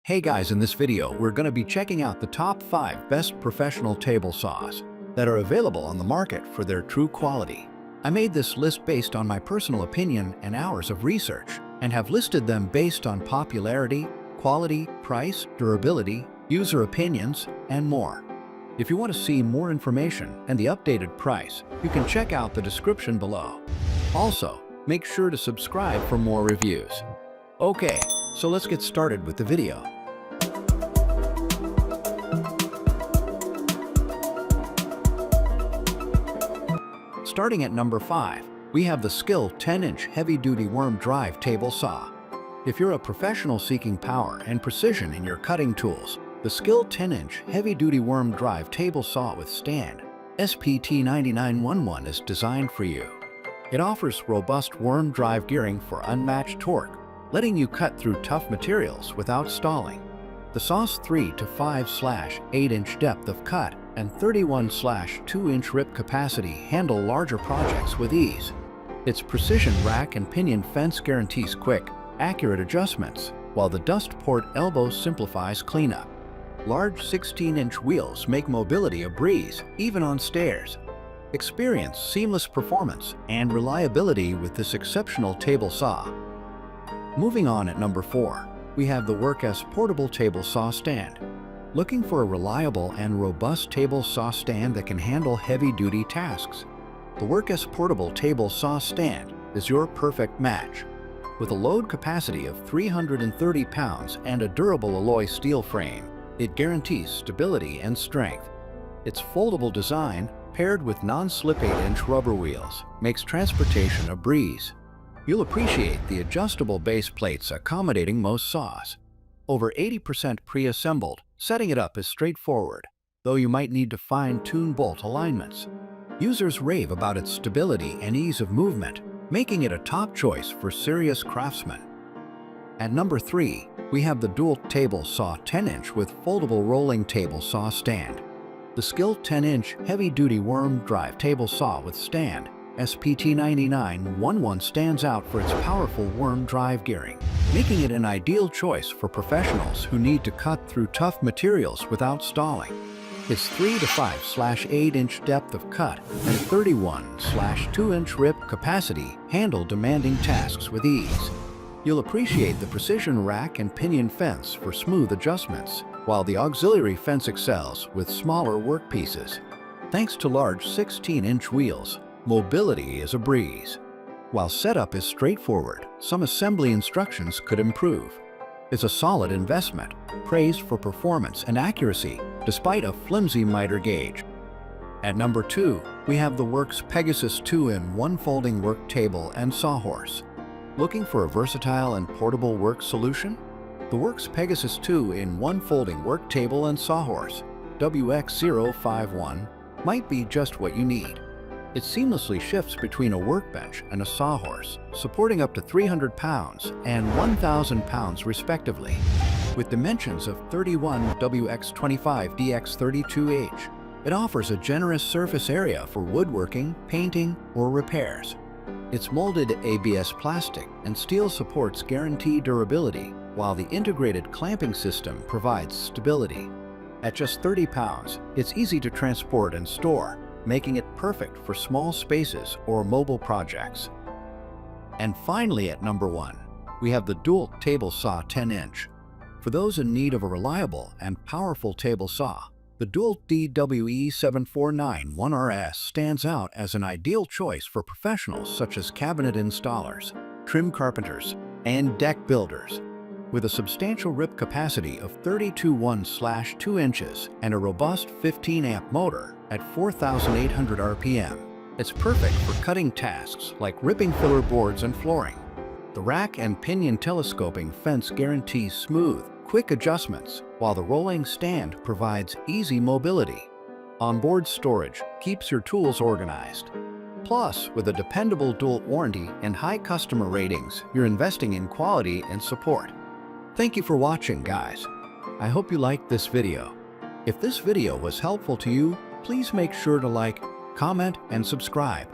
Hey guys, in this video, we're going to be checking out the top 5 best professional table saws that are available on the market for their true quality. I made this list based on my personal opinion and hours of research, and have listed them based on popularity, quality, price, durability, user opinions, and more. If you want to see more information and the updated price, you can check out the description below. Also, make sure to subscribe for more reviews. Okay, so let's get started with the video. Starting at number 5, we have the SKIL 10-inch heavy-duty worm drive table saw. If you're a professional seeking power and precision in your cutting tools, the SKIL 10-inch heavy-duty worm drive table saw with stand SPT9911 is designed for you. It offers robust worm drive gearing for unmatched torque, letting you cut through tough materials without stalling. The saw's 3 to 5/8-inch depth of cut and 31/2-inch rip capacity handle larger projects with ease. Its precision rack and pinion fence guarantees quick, accurate adjustments, while the dust port elbow simplifies cleanup. Large 16-inch wheels make mobility a breeze, even on stairs. Experience seamless performance and reliability with this exceptional table saw. Moving on at number 4, we have the WORKESS portable table saw stand. Looking for a reliable and robust table saw stand that can handle heavy-duty tasks? The WORKESS portable table saw stand is your perfect match. With a load capacity of 330 pounds and a durable alloy steel frame, it guarantees stability and strength. Its foldable design, paired with non-slip 8-inch rubber wheels, makes transportation a breeze. You'll appreciate the adjustable base plates accommodating most saws. Over 80% pre-assembled, setting it up is straightforward, though you might need to fine-tune bolt alignments. Users rave about its stability and ease of movement, making it a top choice for serious craftsmen. At number 3, we have the DEWALT table saw 10-inch with foldable rolling table saw stand. The SKIL 10-inch heavy-duty worm drive table saw with stand SPT9911 stands out for its powerful worm drive gearing, making it an ideal choice for professionals who need to cut through tough materials without stalling. Its 3 to 5/8-inch depth of cut and 31/2-inch rip capacity handle demanding tasks with ease. You'll appreciate the precision rack and pinion fence for smooth adjustments, while the auxiliary fence excels with smaller workpieces. Thanks to large 16-inch wheels, mobility is a breeze. While setup is straightforward, some assembly instructions could improve. It's a solid investment, praised for performance and accuracy despite a flimsy miter gauge. At number 2, we have the Worx Pegasus 2-in-1 folding work table and Sawhorse. Looking for a versatile and portable work solution? The Worx Pegasus 2-in-1 folding work table and Sawhorse WX051 might be just what you need. It seamlessly shifts between a workbench and a sawhorse, supporting up to 300 pounds and 1,000 pounds respectively. With dimensions of 31/25 it offers a generous surface area for woodworking, painting, or repairs. Its molded ABS plastic and steel supports guarantee durability, while the integrated clamping system provides stability. At just 30 pounds, it's easy to transport and store, making it perfect for small spaces or mobile projects. And finally, at number 1, we have the DEWALT table saw 10-inch. For those in need of a reliable and powerful table saw, the DEWALT DWE7491RS stands out as an ideal choice for professionals such as cabinet installers, trim carpenters, and deck builders. With a substantial rip capacity of 32/1/2 inches and a robust 15-amp motor at 4,800 RPM, it's perfect for cutting tasks like ripping filler boards and flooring. The rack and pinion telescoping fence guarantees smooth, quick adjustments, while the rolling stand provides easy mobility. Onboard storage keeps your tools organized. Plus, with a dependable DEWALT warranty and high customer ratings, you're investing in quality and support. Thank you for watching, guys. I hope you liked this video. If this video was helpful to you, please make sure to like, comment, and subscribe.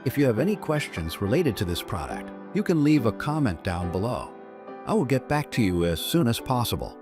If you have any questions related to this product, you can leave a comment down below. I will get back to you as soon as possible.